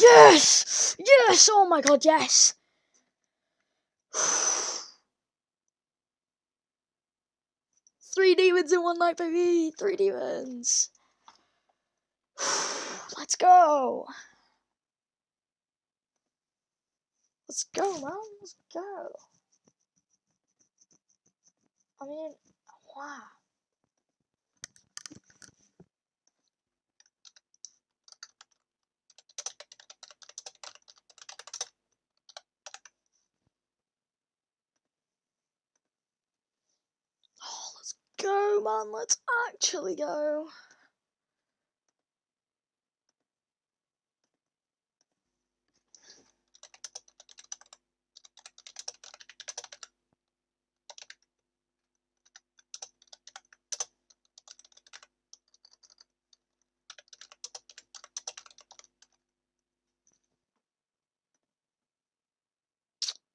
Yes! Yes! Oh my god, yes! Three demons in one night, baby! 3 demons! Let's go! Let's go, man! Let's go! I mean, wow. Oh, let's go, man! Let's actually go!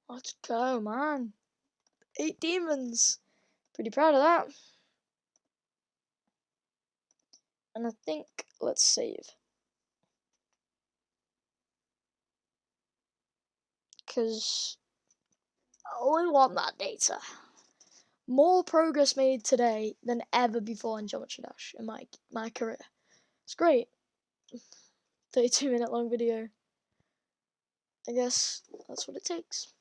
Let's go, man! 8 demons! Pretty proud of that. And I think, let's save. Because we want that data. More progress made today than ever before in Geometry Dash in my career. It's great. 32-minute long video. I guess that's what it takes.